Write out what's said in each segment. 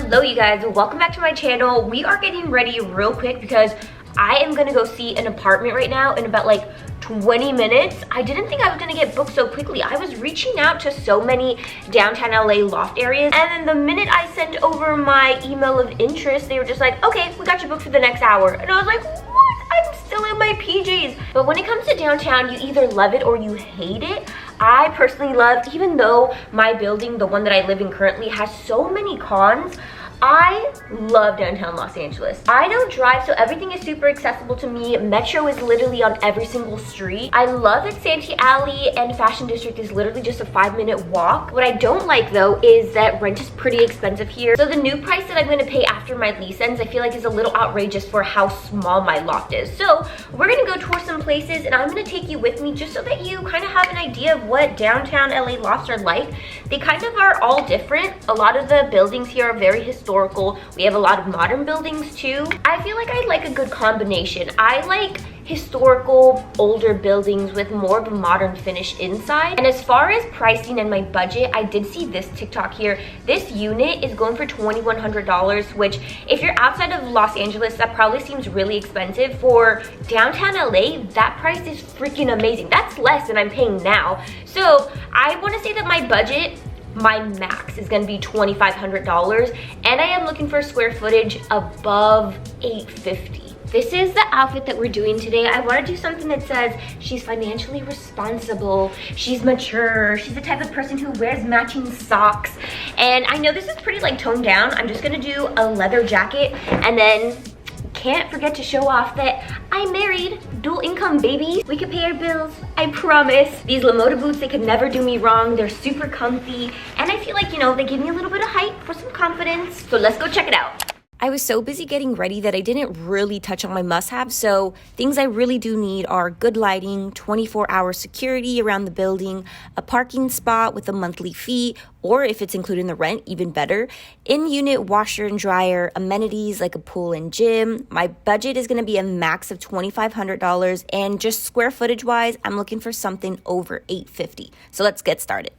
Hello you guys, welcome back to my channel. We are getting ready real quick because I am gonna go see an apartment right now in about like 20 minutes. I didn't think I was gonna get booked so quickly. I was reaching out to so many downtown LA loft areas, and then the minute I sent over my email of interest, they were just like, okay, we got you booked for the next hour. And I was like, what? I'm still in my PJs. But when it comes to downtown, you either love it or you hate it. I personally love, even though my building, the one that I live in currently, has so many cons, I love downtown Los Angeles. I don't drive, so everything is super accessible to me. Metro is literally on every single street. I love that Santee Alley and Fashion District is literally just a 5-minute walk. What I don't like though is that rent is pretty expensive here. So the new price that I'm gonna pay after my lease ends, I feel like is a little outrageous for how small my loft is. So we're gonna go tour some places and I'm gonna take you with me just so that you kind of have an idea of what downtown LA lofts are like. They kind of are all different. A lot of the buildings here are very historical. We have a lot of modern buildings too. I feel like I like a good combination. I like historical older buildings with more of a modern finish inside. And as far as pricing and my budget, I did see this TikTok here. This unit is going for $2,100, which if you're outside of Los Angeles, that probably seems really expensive. For downtown LA, that price is freaking amazing. That's less than I'm paying now. So I want to say that my budget, my max is gonna be $2,500, and I am looking for square footage above 850. This is the outfit that we're doing today. I wanna do something that says she's financially responsible, she's mature, she's the type of person who wears matching socks. And I know this is pretty like toned down. I'm just gonna do a leather jacket, and then can't forget to show off that I'm married, dual income baby. We can pay our bills, I promise. These Lamoda boots, they could never do me wrong. They're super comfy, and I feel like, you know, they give me a little bit of height for some confidence. So let's go check it out. I was so busy getting ready that I didn't really touch on my must-haves, so things I really do need are good lighting, 24-hour security around the building, a parking spot with a monthly fee, or if it's included in the rent, even better, in-unit washer and dryer, amenities like a pool and gym. My budget is going to be a max of $2,500, and just square footage-wise, I'm looking for something over $850. So let's get started.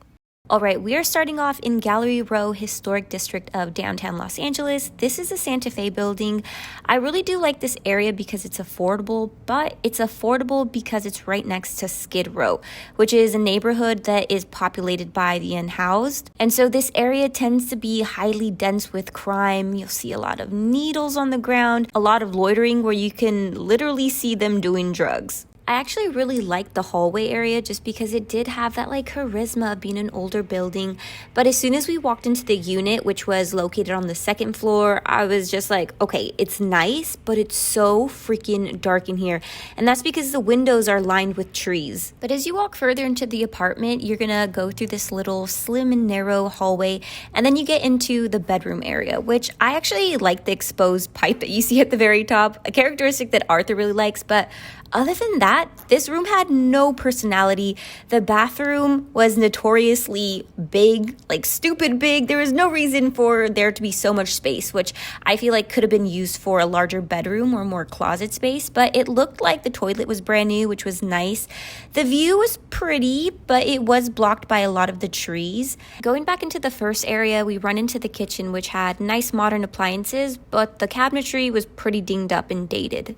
All right, we are starting off in Gallery Row, Historic District of downtown Los Angeles. This is a Santa Fe building. I really do like this area because it's affordable, but it's affordable because it's right next to Skid Row, which is a neighborhood that is populated by the unhoused. And so this area tends to be highly dense with crime. You'll see a lot of needles on the ground, a lot of loitering where you can literally see them doing drugs. I actually really liked the hallway area just because it did have that like charisma of being an older building. But as soon as we walked into the unit, which was located on the second floor, I was just like, okay, it's nice, but it's so freaking dark in here. And that's because the windows are lined with trees. But as you walk further into the apartment, you're gonna go through this little slim and narrow hallway, and then you get into the bedroom area, which I actually like the exposed pipe that you see at the very top, a characteristic that Arthur really likes. But other than that, this room had no personality. The bathroom was notoriously big, like stupid big. There was no reason for there to be so much space, which I feel like could have been used for a larger bedroom or more closet space, but it looked like the toilet was brand new, which was nice. The view was pretty, but it was blocked by a lot of the trees. Going back into the first area, we run into the kitchen, which had nice modern appliances, but the cabinetry was pretty dinged up and dated.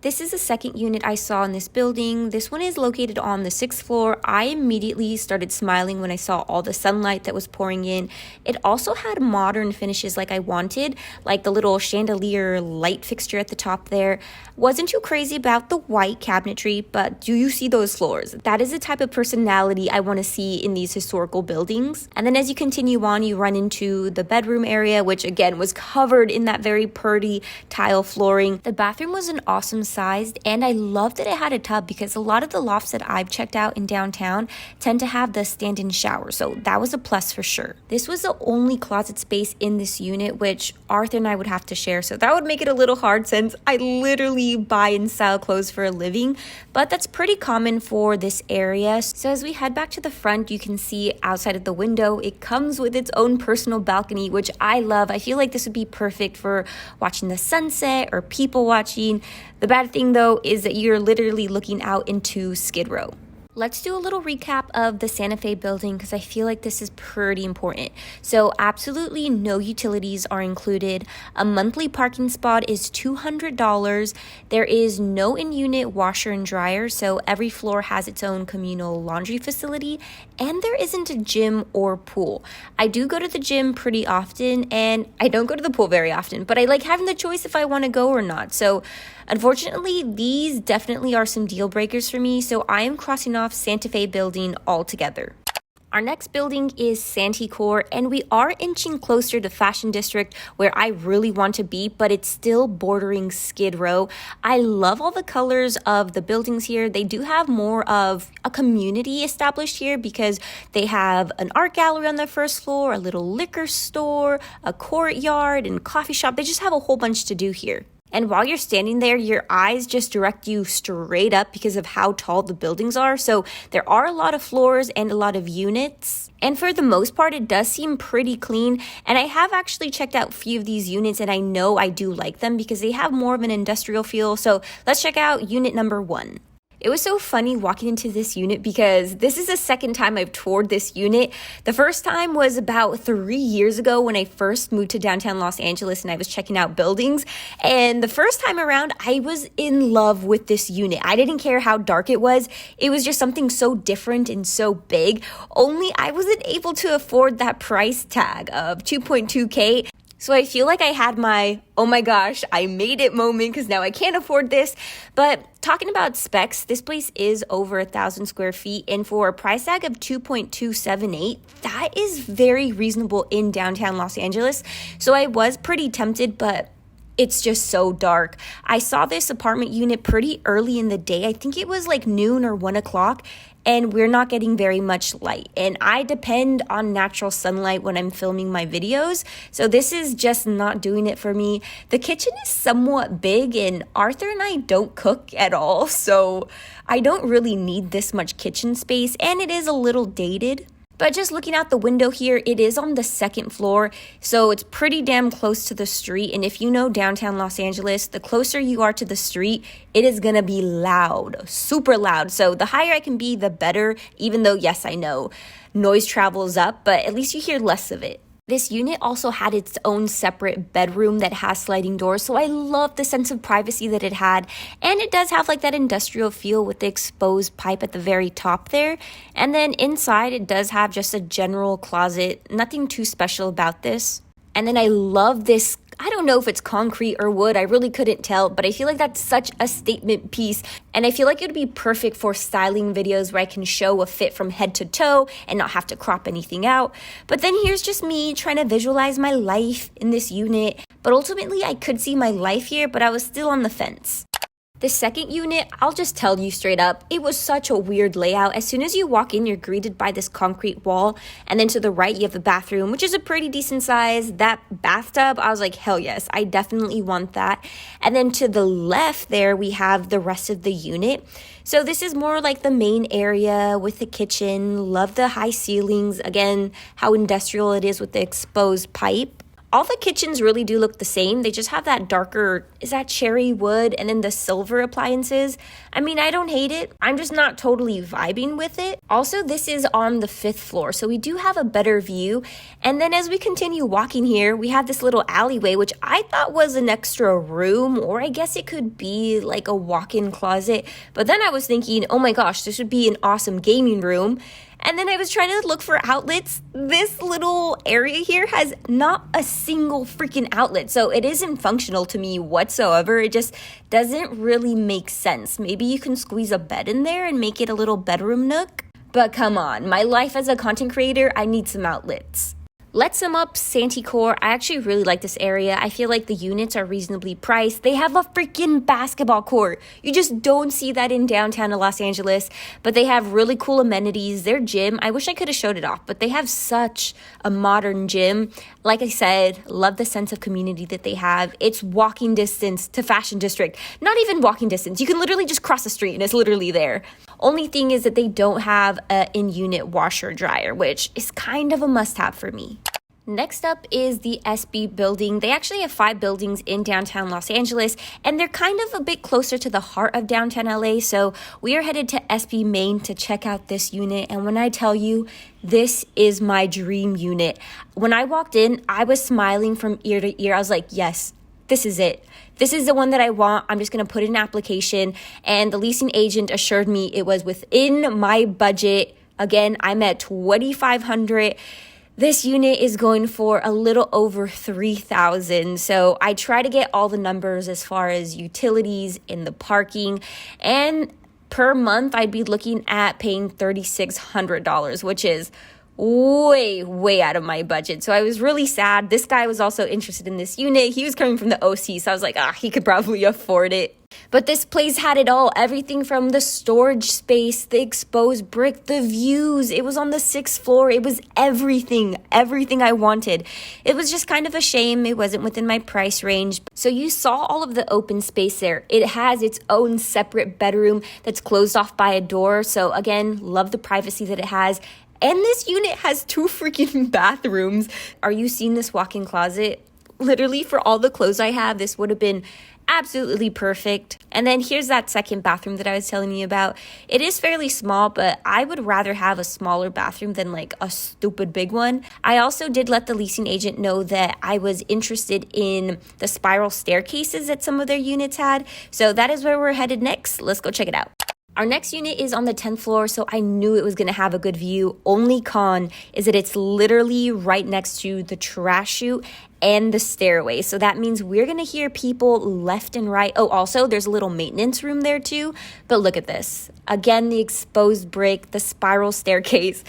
This is the second unit I saw in this building. This one is located on the 6th floor. I immediately started smiling when I saw all the sunlight that was pouring in. It also had modern finishes like I wanted, like the little chandelier light fixture at the top there. Wasn't too crazy about the white cabinetry, but do you see those floors? That is the type of personality I want to see in these historical buildings. And then as you continue on, you run into the bedroom area, which again was covered in that very pretty tile flooring. The bathroom was an awesome sized, and I love that it had a tub because a lot of the lofts that I've checked out in downtown tend to have the stand-in shower, so that was a plus for sure. This was the only closet space in this unit, which Arthur and I would have to share, so that would make it a little hard since I literally buy and style clothes for a living, but that's pretty common for this area. So as we head back to the front, you can see outside of the window, it comes with its own personal balcony, which I love. I feel like this would be perfect for watching the sunset or people watching. The bad thing though is that you're literally looking out into Skid Row. Let's do a little recap of the Santa Fe building because I feel like this is pretty important. So absolutely no utilities are included. A monthly parking spot is $200. There is no in-unit washer and dryer, so every floor has its own communal laundry facility, and there isn't a gym or pool. I do go to the gym pretty often, and I don't go to the pool very often, but I like having the choice if I want to go or not. So unfortunately, these definitely are some deal breakers for me, so I am crossing off Santa Fe building altogether. Our next building is Santicore, and we are inching closer to Fashion District where I really want to be, but it's still bordering Skid Row. I love all the colors of the buildings here. They do have more of a community established here because they have an art gallery on the first floor, a little liquor store, a courtyard, and coffee shop. They just have a whole bunch to do here. And while you're standing there, your eyes just direct you straight up because of how tall the buildings are. So there are a lot of floors and a lot of units. And for the most part, it does seem pretty clean. And I have actually checked out a few of these units and I know I do like them because they have more of an industrial feel. So let's check out unit number 1. It was so funny walking into this unit because this is the second time I've toured this unit. The first time was about 3 years ago when I first moved to downtown Los Angeles and I was checking out buildings. And the first time around, I was in love with this unit. I didn't care how dark it was. It was just something so different and so big. Only I wasn't able to afford that price tag of 2.2K. So I feel like I had my, oh my gosh, I made it moment because now I can't afford this. But talking about specs, this place is over 1,000 square feet. And for a price tag of 2.278, that is very reasonable in downtown Los Angeles. So I was pretty tempted, but it's just so dark. I saw this apartment unit pretty early in the day. I think it was like noon or 1 o'clock. And we're not getting very much light. And I depend on natural sunlight when I'm filming my videos. So this is just not doing it for me. The kitchen is somewhat big and Arthur and I don't cook at all. So I don't really need this much kitchen space and it is a little dated. But just looking out the window here, it is on the second floor, so it's pretty damn close to the street. And if you know downtown Los Angeles, the closer you are to the street, it is gonna be loud, super loud. So the higher I can be, the better, even though, yes, I know, noise travels up, but at least you hear less of it. This unit also had its own separate bedroom that has sliding doors, so I love the sense of privacy that it had. And it does have like that industrial feel with the exposed pipe at the very top there. And then inside it does have just a general closet, nothing too special about this. And then I love this, I don't know if it's concrete or wood, I really couldn't tell, but I feel like that's such a statement piece. And I feel like it would be perfect for styling videos where I can show a fit from head to toe and not have to crop anything out. But then here's just me trying to visualize my life in this unit. But ultimately I could see my life here, but I was still on the fence. The second unit, I'll just tell you straight up, it was such a weird layout. As soon as you walk in, you're greeted by this concrete wall. And then to the right, you have the bathroom, which is a pretty decent size. That bathtub, I was like, hell yes, I definitely want that. And then to the left there, we have the rest of the unit. So this is more like the main area with the kitchen. Love the high ceilings. Again, how industrial it is with the exposed pipe. All the kitchens really do look the same. They just have that darker, is that cherry wood? And then the silver appliances. I mean, I don't hate it. I'm just not totally vibing with it. Also, this is on the 5th floor, so we do have a better view. And then as we continue walking here, we have this little alleyway, which I thought was an extra room, or I guess it could be like a walk-in closet. But then I was thinking, oh my gosh, this would be an awesome gaming room. And then I was trying to look for outlets. This little area here has not a single freaking outlet. So it isn't functional to me whatsoever. It just doesn't really make sense. Maybe you can squeeze a bed in there and make it a little bedroom nook. But come on, my life as a content creator, I need some outlets. Let's sum up Santicore. I actually really like this area. I feel like the units are reasonably priced. They have a freaking basketball court. You just don't see that in downtown Los Angeles, but they have really cool amenities. Their gym, I wish I could have showed it off, but they have such a modern gym. Like I said, love the sense of community that they have. It's walking distance to Fashion District. Not even walking distance. You can literally just cross the street and it's literally there. Only thing is that they don't have an in-unit washer dryer, which is kind of a must-have for me. Next up is the SB building. They actually have 5 buildings in downtown Los Angeles, and they're kind of a bit closer to the heart of downtown LA. So we are headed to SB Main to check out this unit. And when I tell you, this is my dream unit. When I walked in, I was smiling from ear to ear. I was like, yes, this is it. This is the one that I want. I'm just going to put in an application. And the leasing agent assured me it was within my budget. Again, I'm at $2,500. This unit is going for a little over $3,000. So I try to get all the numbers as far as utilities in the parking, and per month I'd be looking at paying $3,600, which is way out of my budget. So I was really sad. This guy was also interested in this unit. He was coming from the OC, so I was like, he could probably afford it. But this place had it all. Everything from the storage space, the exposed brick, the views. It was on the 6th floor. It was everything I wanted. It was just kind of a shame it wasn't within my price range. So you saw all of the open space there. It has its own separate bedroom that's closed off by a door. So again, love the privacy that it has. And this unit has 2 freaking bathrooms. Are you seeing this walk-in closet? Literally, for all the clothes I have, this would have been absolutely perfect. And then here's that second bathroom that I was telling you about. It is fairly small, but I would rather have a smaller bathroom than like a stupid big one. I also did let the leasing agent know that I was interested in the spiral staircases that some of their units had. So that is where we're headed next. Let's go check it out. Our next unit is on the 10th floor, so I knew it was going to have a good view. Only con is that it's literally right next to the trash chute and the stairway. So that means we're going to hear people left and right. Oh, also, there's a little maintenance room there too. But look at this. Again, the exposed brick, the spiral staircase.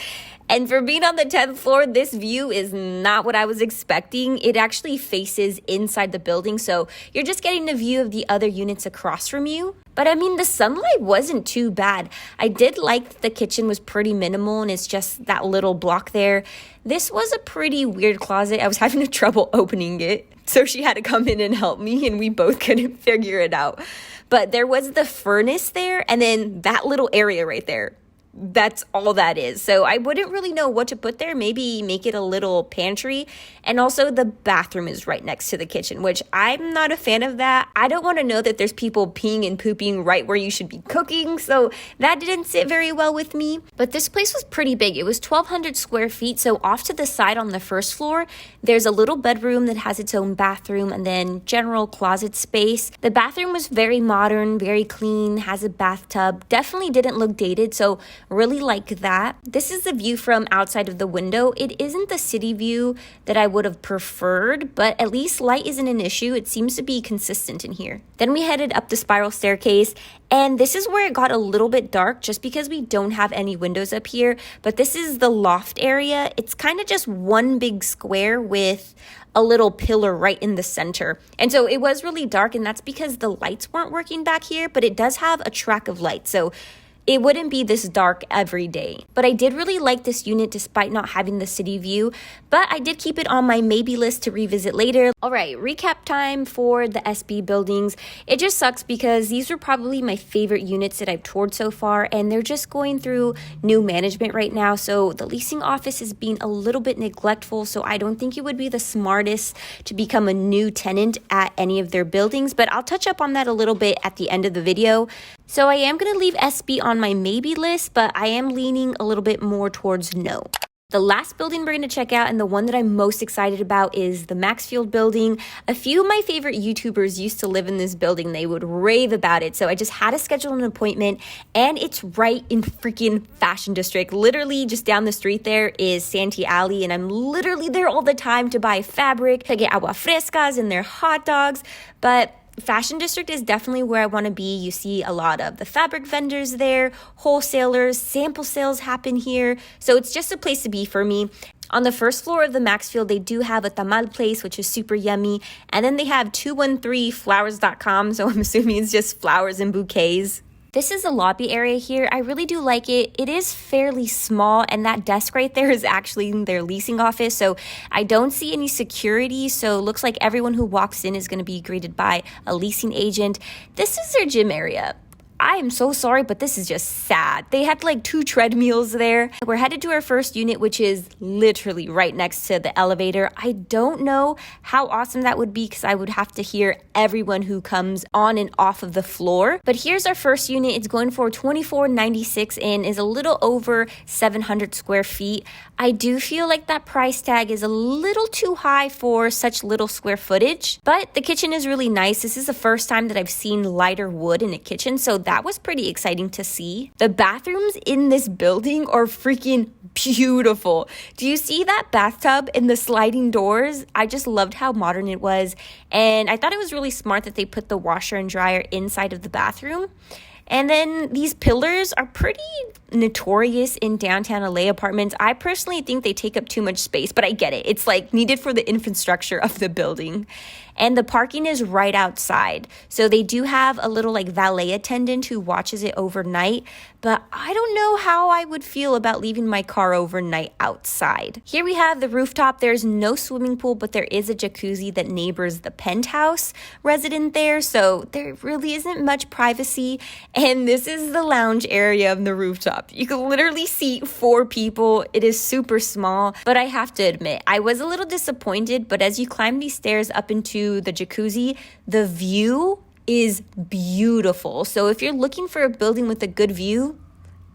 And for being on the 10th floor, this view is not what I was expecting. It actually faces inside the building, so you're just getting a view of the other units across from you. But I mean, the sunlight wasn't too bad. I did like that the kitchen was pretty minimal and it's just that little block there. This was a pretty weird closet. I was having trouble opening it, so she had to come in and help me, and we both couldn't figure it out. But there was the furnace there, and then that little area right there. That's all that is. So I wouldn't really know what to put there. Maybe make it a little pantry. And also the bathroom is right next to the kitchen, which I'm not a fan of that. I don't want to know that there's people peeing and pooping right where you should be cooking. So that didn't sit very well with me. But this place was pretty big. It was 1,200 square feet. So off to the side on the first floor, there's a little bedroom that has its own bathroom and then general closet space. The bathroom was very modern, very clean, has a bathtub. Definitely didn't look dated. So really like that. This is the view from outside of the window. It isn't the city view that I would have preferred, but at least light isn't an issue. It seems to be consistent in here. Then we headed up the spiral staircase, and this is where it got a little bit dark just because we don't have any windows up here, but this is the loft area. It's kind of just one big square with a little pillar right in the center. And so it was really dark, and that's because the lights weren't working back here, but it does have a track of light. So it wouldn't be this dark every day. But I did really like this unit despite not having the city view, but I did keep it on my maybe list to revisit later. All right, recap time for the SB buildings. It just sucks because these were probably my favorite units that I've toured so far, and they're just going through new management right now. So the leasing office is being a little bit neglectful, so I don't think it would be the smartest to become a new tenant at any of their buildings, but I'll touch up on that a little bit at the end of the video. So I am going to leave SB on my maybe list, but I am leaning a little bit more towards no. The last building we're going to check out, and the one that I'm most excited about, is the Maxfield building. A few of my favorite YouTubers used to live in this building. They would rave about it. So I just had to schedule an appointment, and it's right in freaking Fashion District. Literally just down the street there is Santee Alley, and I'm literally there all the time to buy fabric, to get agua frescas and their hot dogs. But Fashion District is definitely where I want to be. You see a lot of the fabric vendors there, wholesalers, sample sales happen here. So it's just a place to be for me. On the first floor of the Maxfield, they do have a tamal place, which is super yummy. And then they have 213flowers.com. So I'm assuming it's just flowers and bouquets. This is the lobby area here. I really do like it. It is fairly small, and that desk right there is actually their leasing office. So I don't see any security. So it looks like everyone who walks in is going to be greeted by a leasing agent. This is their gym area. I am so sorry, but this is just sad. They had like 2 treadmills there. We're headed to our first unit, which is literally right next to the elevator. I don't know how awesome that would be because I would have to hear everyone who comes on and off of the floor. But here's our first unit. It's going for $24.96 and is a little over 700 square feet. I do feel like that price tag is a little too high for such little square footage, but the kitchen is really nice. This is the first time that I've seen lighter wood in a kitchen, so that was pretty exciting to see. The bathrooms in this building are freaking beautiful. Do you see that bathtub and the sliding doors? I just loved how modern it was, and I thought it was really smart that they put the washer and dryer inside of the bathroom. And then these pillars are pretty notorious in downtown LA apartments. I personally think they take up too much space, but I get it. It's like needed for the infrastructure of the building. And the parking is right outside. So they do have a little like valet attendant who watches it overnight. But I don't know how I would feel about leaving my car overnight outside. Here we have the rooftop. There's no swimming pool, but there is a jacuzzi that neighbors the penthouse resident there. So there really isn't much privacy. And this is the lounge area of the rooftop. You can literally seat 4 people. It is super small, but I have to admit, I was a little disappointed, but as you climb these stairs up into the jacuzzi, the view is beautiful. So if you're looking for a building with a good view,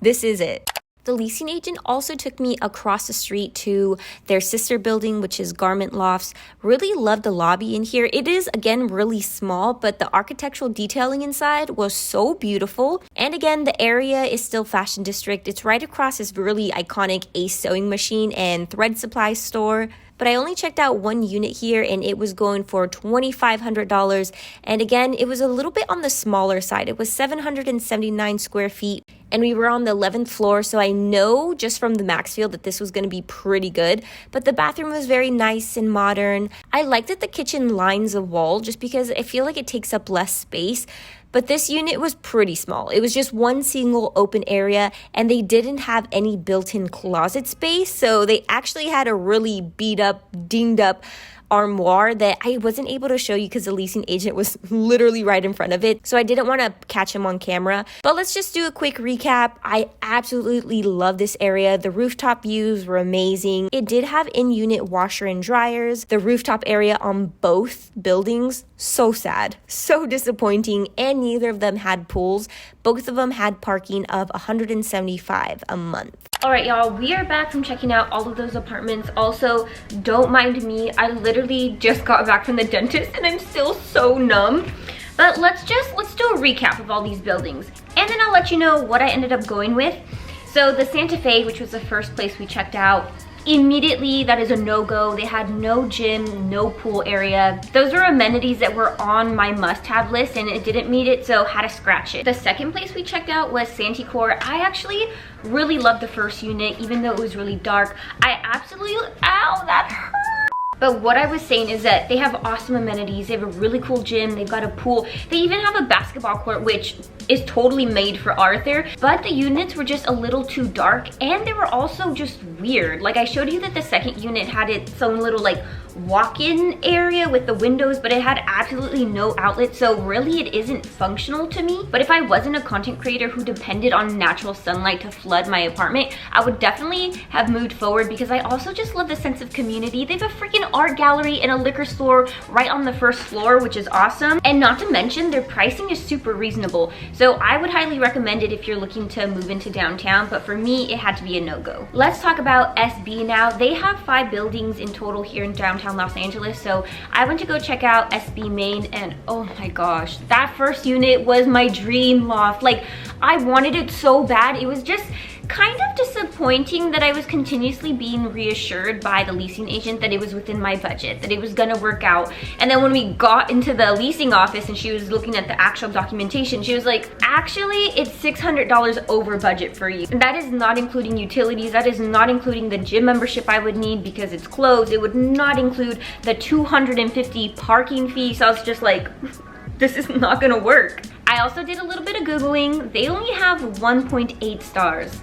this is it. The leasing agent also took me across the street to their sister building, which is Garment Lofts. Really loved the lobby in here. It is, again, really small, but the architectural detailing inside was so beautiful. And again, the area is still Fashion District. It's right across this really iconic Ace sewing machine and thread supply store. But I only checked out 1 unit here and it was going for $2,500. And again, it was a little bit on the smaller side. It was 779 square feet and we were on the 11th floor. So I know just from the Maxfield that this was going to be pretty good. But the bathroom was very nice and modern. I liked that the kitchen lines a wall just because I feel like it takes up less space. But this unit was pretty small. It was just 1 single open area and they didn't have any built-in closet space. So they actually had a really beat up, dinged up armoire that I wasn't able to show you because the leasing agent was literally right in front of it. So I didn't want to catch him on camera. But let's just do a quick recap. I absolutely love this area. The rooftop views were amazing. It did have in-unit washer and dryers. The rooftop area on both buildings, so sad, so disappointing, and neither of them had pools. Both of them had parking of $175 a month. All right, y'all, we are back from checking out all of those apartments. Also, don't mind me. I literally just got back from the dentist and I'm still so numb. But let's do a recap of all these buildings. And then I'll let you know what I ended up going with. So the Santa Fe, which was the first place we checked out, immediately that is a no-go. They had no gym, no pool area. Those were amenities that were on my must-have list and it didn't meet it, so had to scratch it. The second place we checked out was Santicore. I actually really loved the first unit, even though it was really dark. I absolutely, ow, that hurt. But what I was saying is that they have awesome amenities. They have a really cool gym. They've got a pool. They even have a basketball court, which is totally made for Arthur. But the units were just a little too dark and they were also just weird. Like I showed you that the second unit had its own little like walk-in area with the windows, but it had absolutely no outlet. So really it isn't functional to me. But if I wasn't a content creator who depended on natural sunlight to flood my apartment, I would definitely have moved forward because I also just love the sense of community. They have a freaking art gallery and a liquor store right on the first floor, which is awesome. And not to mention their pricing is super reasonable. So I would highly recommend it if you're looking to move into downtown, but for me, it had to be a no-go. Let's talk about SB now. They have 5 buildings in total here in downtown Los Angeles. So I went to go check out SB Main and oh my gosh, that first unit was my dream loft. Like I wanted it so bad. It was just kind of disappointing that I was continuously being reassured by the leasing agent that it was within my budget, that it was gonna work out. And then when we got into the leasing office and she was looking at the actual documentation, she was like, actually, it's $600 over budget for you. And that is not including utilities. That is not including the gym membership I would need because it's closed. It would not include the $250 parking fee. So I was just like, this is not gonna work. I also did a little bit of Googling. They only have 1.8 stars.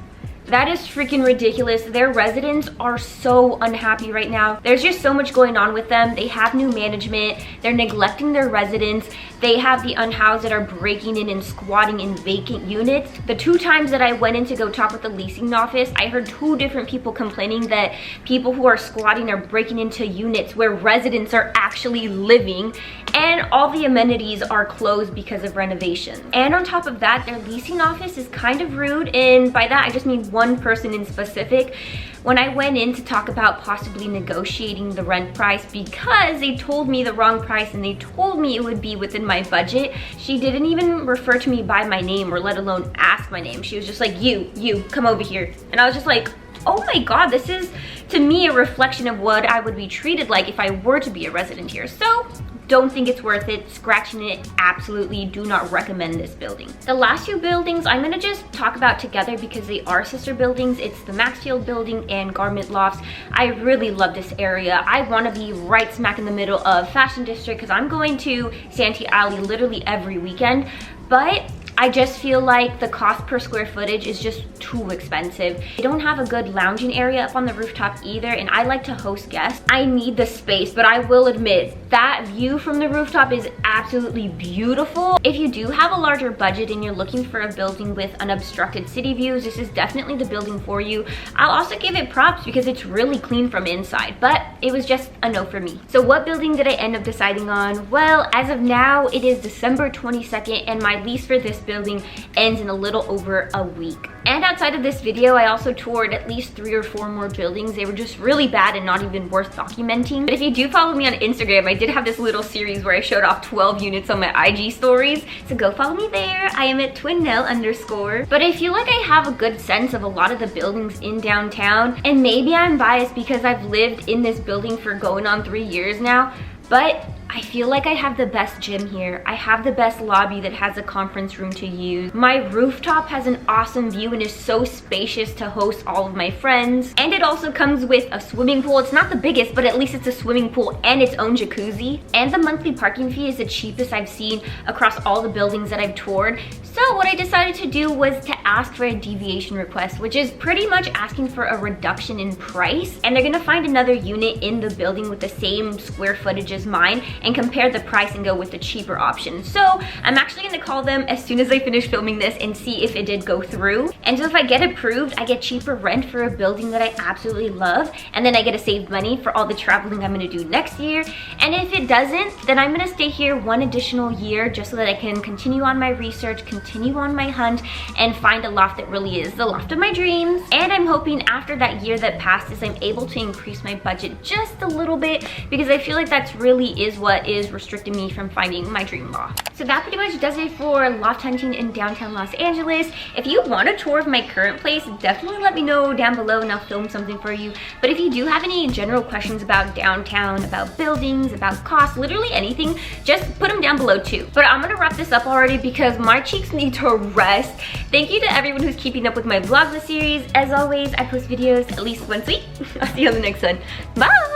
That is freaking ridiculous. Their residents are so unhappy right now. There's just so much going on with them. They have new management. They're neglecting their residents. They have the unhoused that are breaking in and squatting in vacant units. The 2 times that I went in to go talk with the leasing office, I heard 2 different people complaining that people who are squatting are breaking into units where residents are actually living, and all the amenities are closed because of renovations. And on top of that, their leasing office is kind of rude, and by that I just mean one person in specific. When I went in to talk about possibly negotiating the rent price because they told me the wrong price and they told me it would be within my budget, she didn't even refer to me by my name or let alone ask my name. She was just like, you, come over here. And I was just like, oh my god, this is to me a reflection of what I would be treated like if I were to be a resident here. So don't think it's worth it. Scratching it, absolutely do not recommend this building. The last 2 buildings I'm gonna just talk about together because they are sister buildings. It's the Maxfield building and Garment Lofts. I really love this area. I want to be right smack in the middle of Fashion District because I'm going to Santee Alley literally every weekend, but I just feel like the cost per square footage is just too expensive. They don't have a good lounging area up on the rooftop either, and I like to host guests. I need the space, but I will admit that view from the rooftop is absolutely beautiful. If you do have a larger budget and you're looking for a building with unobstructed city views, this is definitely the building for you. I'll also give it props because it's really clean from inside, but it was just a no for me. So what building did I end up deciding on? Well, as of now, it is December 22nd, and my lease for this building ends in a little over a week. And outside of this video, I also toured at least 3 or 4 more buildings. They were just really bad and not even worth documenting. But if you do follow me on Instagram, I did have this little series where I showed off 12 units on my IG stories. So go follow me there. I am at Twinelle_. But I feel like I have a good sense of a lot of the buildings in downtown. And maybe I'm biased because I've lived in this building for going on 3 years now. But I feel like I have the best gym here. I have the best lobby that has a conference room to use. My rooftop has an awesome view and is so spacious to host all of my friends. And it also comes with a swimming pool. It's not the biggest, but at least it's a swimming pool and its own jacuzzi. And the monthly parking fee is the cheapest I've seen across all the buildings that I've toured. So what I decided to do was to ask for a deviation request, which is pretty much asking for a reduction in price. And they're gonna find another unit in the building with the same square footage as mine and compare the price and go with the cheaper option. So I'm actually gonna call them as soon as I finish filming this and see if it did go through. And so if I get approved, I get cheaper rent for a building that I absolutely love, and then I get to save money for all the traveling I'm gonna do next year. And if it doesn't, then I'm gonna stay here 1 additional year just so that I can continue on my research, continue on my hunt, and find a loft that really is the loft of my dreams. And I'm hoping after that year that passes, I'm able to increase my budget just a little bit because I feel like that's really is what is restricting me from finding my dream loft. So that pretty much does it for loft hunting in downtown Los Angeles. If you want a tour of my current place, definitely let me know down below and I'll film something for you. But if you do have any general questions about downtown, about buildings, about cost, literally anything, just put them down below too. But I'm gonna wrap this up already because my cheeks need to rest. Thank you to everyone who's keeping up with my Vlogmas series. As always, I post videos at least once a week. I'll see you on the next one. Bye!